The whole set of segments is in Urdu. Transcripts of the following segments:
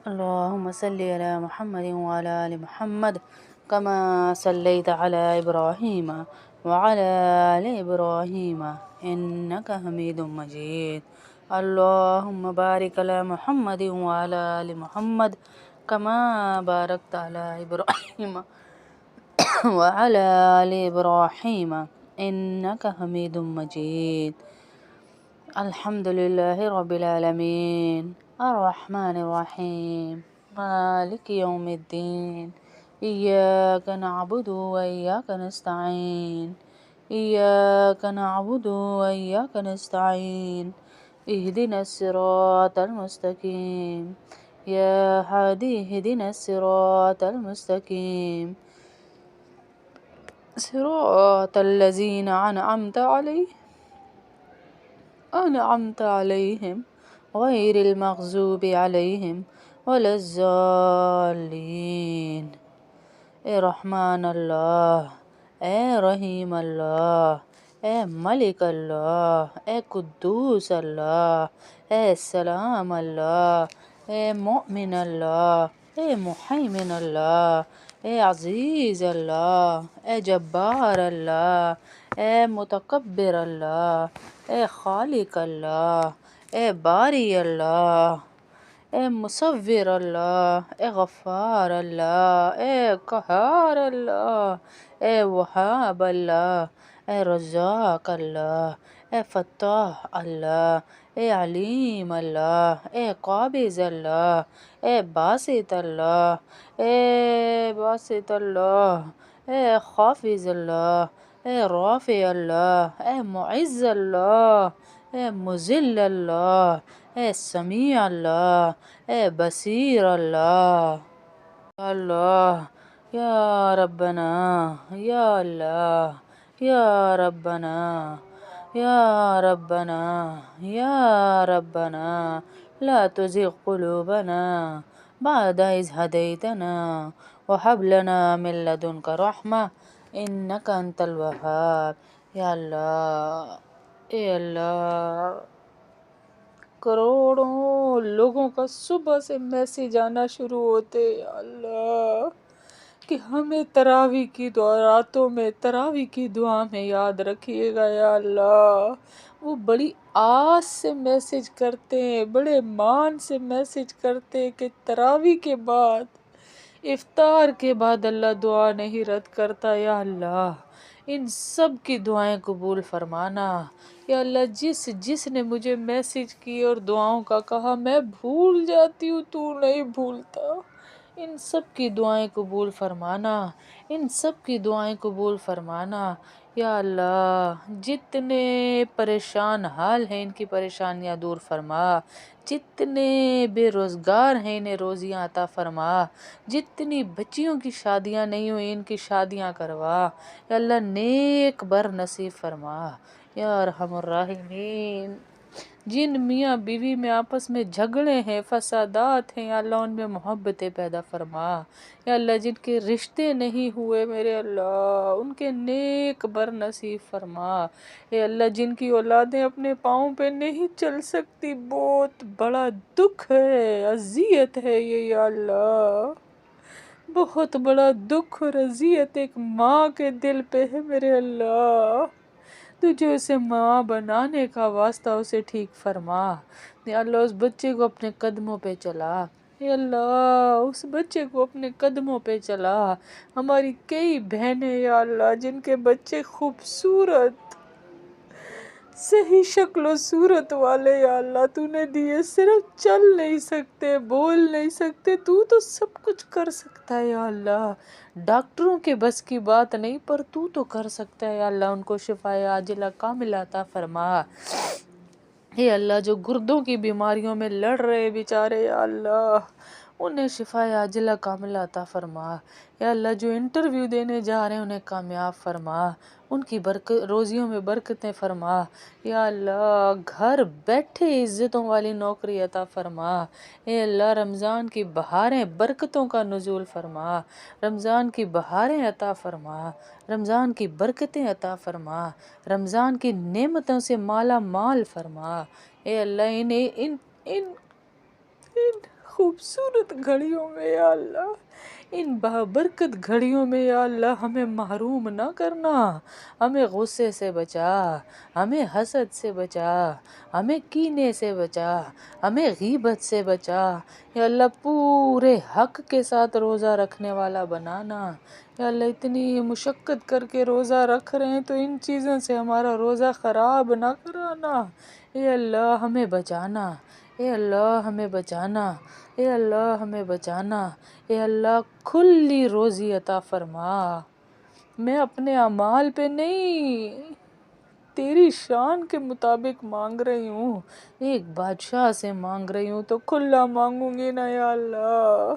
اللهم صل على محمد وعلى آل محمد كما صليت على إبراهيم وعلى آل إبراهيم إنك حميد مجيد. اللهم بارك على محمد وعلى آل محمد كما باركت على إبراهيم وعلى آل إبراهيم إنك حميد مجيد. الحمد لله رب العالمين الرحمن الرحيم مالك يوم الدين إياك نعبد وإياك نستعين إياك نعبد وإياك نستعين اهدنا الصراط المستقيم يا هادي اهدنا الصراط المستقيم صراط الذين أنعمت عليهم غير المغضوب عليهم ولا الضالين. اے رحمان اللہ، اے رحیم اللہ، اے ملک اللہ، اے قدوس اللہ، اے سلام اللہ، اے مؤمن اللہ، اے محیمن اللہ، اے عزیز اللہ، اے جبار اللہ، اے متکبر اللہ، اے خالق اللہ، اے باری اللہ، اے مصور اللہ، اے غفار اللہ، اے قہار اللہ، اے وہاب اللہ، اے رزاق اللہ، اے فتاح اللہ، اے علیم اللہ، اے قابض اللہ، اے باسط اللہ، اے خافض اللہ، اے رافع اللہ، اے معز اللہ، اے مذل اللہ، اے سمیع اللہ، اے بصیر اللہ. یا اللہ، یا ربنا، یا اللہ، یا ربنا، یا ربنا، یا ربنا لا تزغ قلوبنا بعد إذ هديتنا وهب لنا من لدنك رحمة إنك أنت الوهاب. یا اللہ، اے اللہ، کروڑوں لوگوں کا صبح سے میسیج آنا شروع ہوتے یا اللہ کہ ہمیں تراویح کی دعا، راتوں میں تراویح کی دعا میں یاد رکھیے گا یا اللہ. وہ بڑی آس سے میسیج کرتے ہیں، بڑے مان سے میسیج کرتے ہیں کہ تراویح کے بعد، افطار کے بعد اللہ دعا نہیں رد کرتا. یا اللہ ان سب کی دعائیں قبول فرمانا. یا اللہ جس نے مجھے میسیج کی اور دعاؤں کا کہا، میں بھول جاتی ہوں، تو نہیں بھولتا. ان سب کی دعائیں قبول فرمانا، ان سب کی دعائیں قبول فرمانا. یا اللہ جتنے پریشان حال ہیں ان کی پریشانیاں دور فرما، جتنے بے روزگار ہیں انہیں روزیاں عطا فرما، جتنی بچیوں کی شادیاں نہیں ہوئی ان کی شادیاں کروا. یا اللہ نیک بر نصیب فرما. یا ارحم الراحمین، جن میاں بیوی میں آپس میں جھگڑے ہیں، فسادات ہیں، یا اللہ ان میں محبتیں پیدا فرما. یا اللہ جن کے رشتے نہیں ہوئے میرے اللہ ان کے نیک بر نصیب فرما. اے اللہ جن کی اولادیں اپنے پاؤں پہ نہیں چل سکتی، بہت بڑا دکھ ہے، اذیت ہے یہ یا اللہ، بہت بڑا دکھ اور اذیت ایک ماں کے دل پہ ہے میرے اللہ. تجھے اسے ماں بنانے کا واسطہ اسے ٹھیک فرما. یا اللہ اس بچے کو اپنے قدموں پہ چلا. یا اللہ اس بچے کو اپنے قدموں پہ چلا. ہماری کئی بہنیں یا اللہ جن کے بچے خوبصورت، صحیح شکل و صورت والے یا اللہ تو نے دیے، صرف چل نہیں سکتے، بول نہیں سکتے، تو سب کچھ کر سکتا ہے یا اللہ. ڈاکٹروں کے بس کی بات نہیں پر تو کر سکتا ہے یا اللہ. ان کو شفاء عاجلہ کاملہ عطا فرما. اے اللہ جو گردوں کی بیماریوں میں لڑ رہے بیچارے یا اللہ انہیں شفاء عاجلہ کاملہ عطا فرما. یا اللہ جو انٹرویو دینے جا رہے ہیں انہیں کامیاب فرما، ان کی روزیوں میں برکتیں فرما. یا اللہ گھر بیٹھے عزتوں والی نوکری عطا فرما. اے اللہ رمضان کی بہاریں برکتوں کا نزول فرما، رمضان کی بہاریں عطا فرما، رمضان کی برکتیں عطا فرما، رمضان کی نعمتوں سے مالا مال فرما. اے اللہ ان خوبصورت گھڑیوں میں یا اللہ، ان بابرکت گھڑیوں میں یا اللہ ہمیں محروم نہ کرنا، ہمیں غصے سے بچا، ہمیں حسد سے بچا، ہمیں کینے سے بچا، ہمیں غیبت سے بچا یا اللہ، پورے حق کے ساتھ روزہ رکھنے والا بنانا یا اللہ۔ اتنی مشقت کر کے روزہ رکھ رہے ہیں تو ان چیزوں سے ہمارا روزہ خراب نہ کرانا، اے اللہ ہمیں بچانا، اے اللہ ہمیں بچانا، اے اللہ ہمیں بچانا، اے اللہ کھلی روزی عطا فرما۔ میں اپنے اعمال پہ نہیں، تیری شان کے مطابق مانگ رہی ہوں، ایک بادشاہ سے مانگ رہی ہوں تو کھلا مانگوں گی نا یا اللہ۔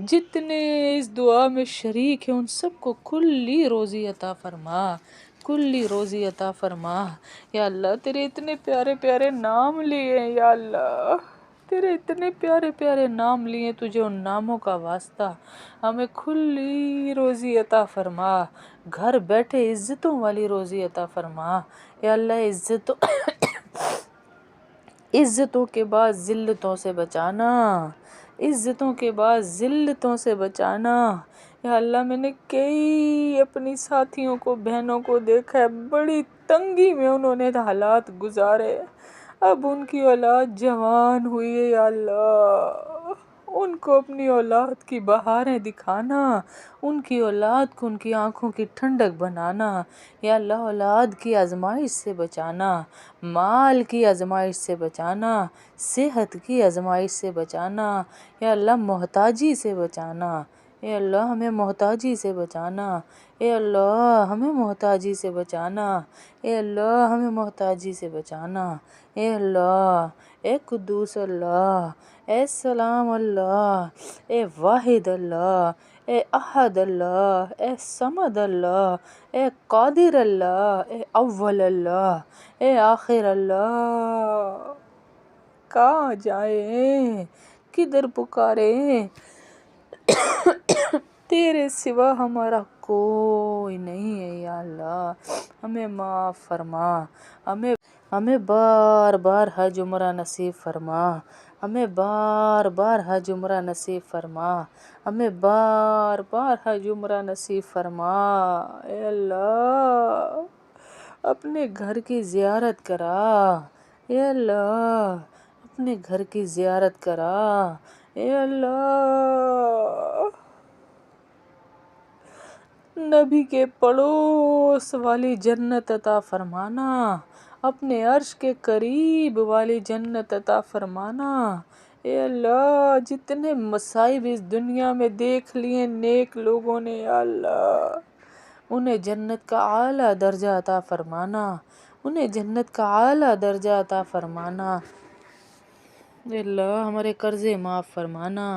جتنے اس دعا میں شریک ہیں ان سب کو کھلی روزی عطا فرما، کھلی روزی عطا فرما یا اللہ۔ تیرے اتنے پیارے پیارے نام لیے ہیں یا اللہ، تیرے اتنے پیارے پیارے نام لیے، تجھے ان ناموں کا واسطہ ہمیں کھلی روزی عطا فرما، گھر بیٹھے عزتوں والی روزی عطا فرما یا اللہ۔ عزتوں کے بعد ذلتوں سے بچانا، عزتوں کے بعد ذلتوں سے بچانا یا اللہ۔ میں نے کئی اپنی ساتھیوں کو، بہنوں کو دیکھا ہے، بڑی تنگی میں انہوں نے حالات گزارے، اب ان کی اولاد جوان ہوئی ہے یا اللہ، ان کو اپنی اولاد کی بہاریں دکھانا، ان کی اولاد کو ان کی آنکھوں کی ٹھنڈک بنانا یا اللہ۔ اولاد کی آزمائش سے بچانا، مال کی آزمائش سے بچانا، صحت کی آزمائش سے بچانا یا اللہ، محتاجی سے بچانا، اے اللہ ہمیں محتاجی سے بچانا، اے اللہ ہمیں محتاجی سے بچانا، اے اللہ ہمیں محتاجی سے بچانا، اے اللہ، اے قدوس اللہ، اے سلام اللہ، اے واحد اللہ، اے احد اللہ، اے صمد اللہ، اے قادر اللہ، اے اول اللہ، اے آخر اللہ۔ کہاں جائیں، کدھر پکاریں، تیرے سوا ہمارا کوئی نہیں ہے یا اللہ۔ ہمیں معاف فرما، ہمیں بار بار حج عمرہ نصیب فرما، ہمیں بار بار حج عمرہ نصیب فرما، ہمیں بار بار حج عمرہ نصیب فرما اے اللہ۔ اپنے گھر کی زیارت کرا اے اللہ، اپنے گھر کی زیارت کرا اے اللہ۔ نبی کے پڑوس والی جنت عطا فرمانا، اپنے عرش کے قریب والی جنت عطا فرمانا اے اللہ۔ جتنے مصائب اس دنیا میں دیکھ لیے نیک لوگوں نے یا اللہ، انہیں جنت کا اعلیٰ درجہ عطا فرمانا، انہیں جنت کا اعلیٰ درجہ عطا فرمانا اے اللہ۔ ہمارے قرضے معاف فرمانا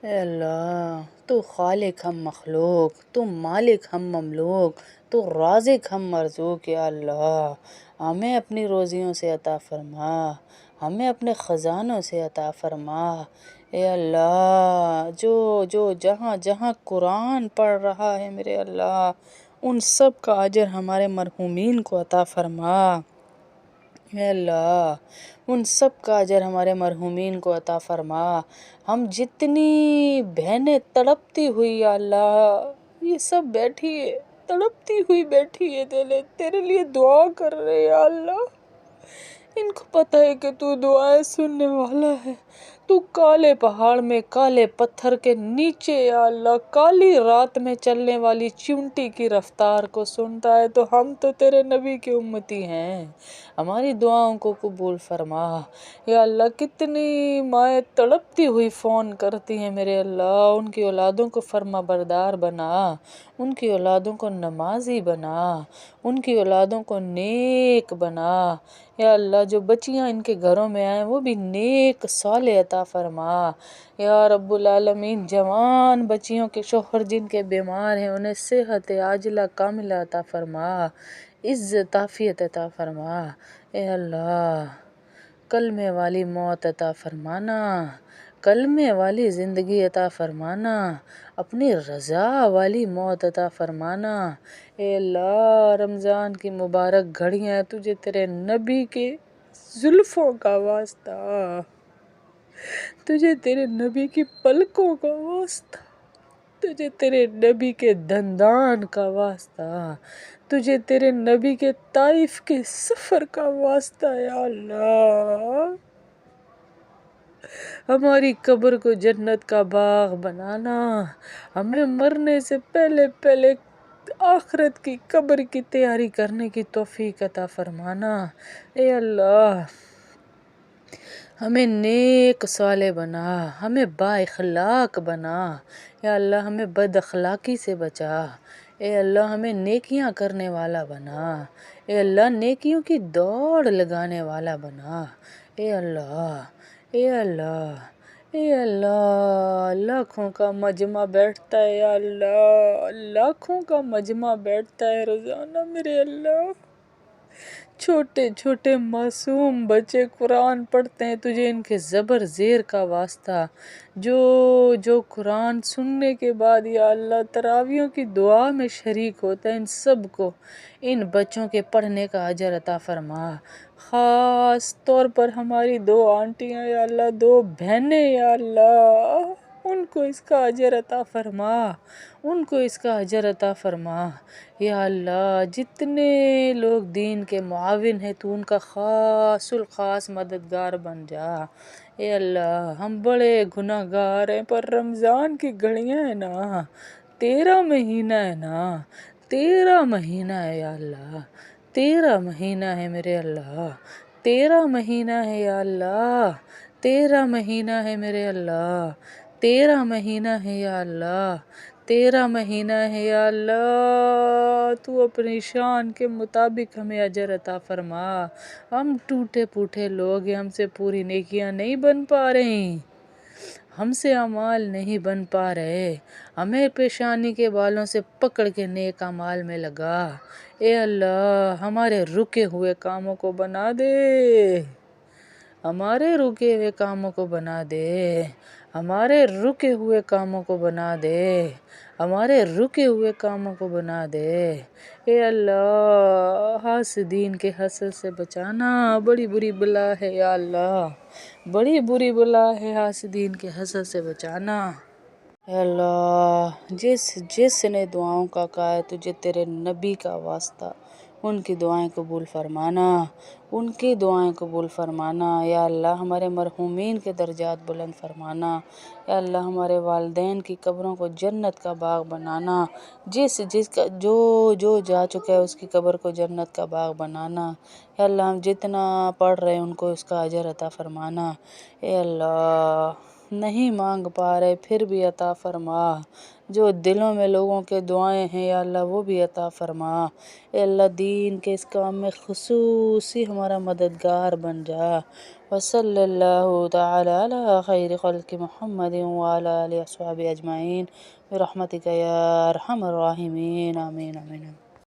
اے اللہ۔ تو خالق ہم مخلوق، تو مالک ہم مملوک، تو رازق ہم مرزوق یا اللہ۔ ہمیں اپنی روزیوں سے عطا فرما، ہمیں اپنے خزانوں سے عطا فرما اے اللہ۔ جو جہاں جہاں قرآن پڑھ رہا ہے میرے اللہ، ان سب کا اجر ہمارے مرحومین کو عطا فرما اے اللہ، ان سب کا اجر ہمارے مرحومین کو عطا فرما۔ ہم جتنی بہنیں تڑپتی ہوئی یا اللہ، یہ سب بیٹھی ہے، تڑپتی ہوئی بیٹھی ہے، تیرے لیے دعا کر رہے یا اللہ۔ ان کو پتہ ہے کہ تو دعائیں سننے والا ہے، تو کالے پہاڑ میں کالے پتھر کے نیچے یا اللہ، کالی رات میں چلنے والی چیونٹی کی رفتار کو سنتا ہے، تو ہم تو تیرے نبی کی امتی ہیں، ہماری دعاؤں کو قبول فرما یا اللہ۔ کتنی مائیں تڑپتی ہوئی فون کرتی ہیں میرے اللہ، ان کی اولادوں کو فرما بردار بنا، ان کی اولادوں کو نمازی بنا، ان کی اولادوں کو نیک بنا یا اللہ۔ جو بچیاں ان کے گھروں میں آئیں وہ بھی نیک صالح عطا فرما یا رب العالمین۔ جوان بچیوں کے شوہر جن کے بیمار ہیں انہیں صحت عاجلہ کاملہ عطا فرما، عزت عافیت عطا فرما اے اللہ۔ کلمے والی موت عطا فرمانا، کلمے والی زندگی عطا فرمانا، اپنی رضا والی موت عطا فرمانا اے اللہ۔ رمضان کی مبارک گھڑیاں تجھے تیرے نبی کے زلفوں کا واسطہ تجھے تیرے نبی کی پلکوں کا واسطہ، تجھے تیرے نبی کے دندان کا واسطہ، تجھے تیرے نبی کے طائف کے سفر کا واسطہ یا اللہ، ہماری قبر کو جنت کا باغ بنانا، ہمیں مرنے سے پہلے پہلے آخرت کی قبر کی تیاری کرنے کی توفیق عطا فرمانا۔ اے اللہ، ہمیں نیک صالح بنا، ہمیں با اخلاق بنا، یا اللہ ہمیں بد اخلاقی سے بچا، اے اللہ ہمیں نیکیاں کرنے والا بنا، اے اللہ نیکیوں کی دوڑ لگانے والا بنا، اے اللہ، اے اللہ، اے اللہ، لاکھوں کا مجمع بیٹھتا ہے یا اللہ، لاکھوں کا مجمع بیٹھتا ہے روزانہ میرے اللہ، چھوٹے چھوٹے معصوم بچے قرآن پڑھتے ہیں، تجھے ان کے زبر زیر کا واسطہ، جو قرآن سننے کے بعد یا اللہ تراویحوں کی دعا میں شریک ہوتا ہے، ان سب کو ان بچوں کے پڑھنے کا اجر عطا فرما، خاص طور پر ہماری 2 آنٹیاں یا اللہ، 2 بہنیں یا اللہ، ان کو اس کا اجر عطا فرما، ان کو اس کا اجر عطا فرما، یا اللہ جتنے لوگ دین کے معاون ہیں تو ان کا خاص الخاص مددگار بن جا، اے اللہ ہم بڑے گناہ گار ہیں، پر رمضان کی گھڑیاں ہیں نا، 13 مہینہ ہے نا، 13 مہینہ ہے یا اللہ، 13 مہینہ ہے میرے اللہ، 13 مہینہ ہے یا اللہ، 13 مہینہ ہے میرے اللہ، 13 مہینہ ہے یا اللہ، 13 مہینہ ہے یا اللہ، تو اپنی شان کے مطابق ہمیں اجر عطا فرما، ہم ٹوٹے پوٹے لوگ ہیں، ہم سے پوری نیکیاں نہیں بن پا رہی، ہم سے اعمال نہیں بن پا رہے، ہمیں پیشانی کے بالوں سے پکڑ کے نیک اعمال میں لگا، اے اللہ ہمارے رکے ہوئے کاموں کو بنا دے، ہمارے رکے ہوئے کاموں کو بنا دے، ہمارے رکے ہوئے کاموں کو بنا دے، ہمارے رکے ہوئے کاموں کو بنا دے، اے اللہ حاسدین کے حسد سے بچانا، بڑی بری بلا ہے یا اللہ، بڑی بری بلا ہے، حاسدین کے حسد سے بچانا، اے اللہ جس نے دعاؤں کا کہا ہے تجھے تیرے نبی کا واسطہ، ان کی دعائیں قبول فرمانا، ان کی دعائیں قبول فرمانا، یا اللہ ہمارے مرحومین کے درجات بلند فرمانا، یا اللہ ہمارے والدین کی قبروں کو جنت کا باغ بنانا، جس کا جو جا چکا ہے اس کی قبر کو جنت کا باغ بنانا، یا اللہ ہم جتنا پڑھ رہے ہیں ان کو اس کا اجر عطا فرمانا، اے اللہ نہیں مانگ پا رہے پھر بھی عطا فرما، جو دلوں میں لوگوں کے دعائیں ہیں یا اللہ وہ بھی عطا فرما، اے اللہ دین کے اس کام میں خصوصی ہمارا مددگار بن جا، وصلی اللہ تعالی علی خیر خلق محمد وعلی آلہ وصحبہ اجمعین برحمتک یا ارحم الراحمین، آمین آمین۔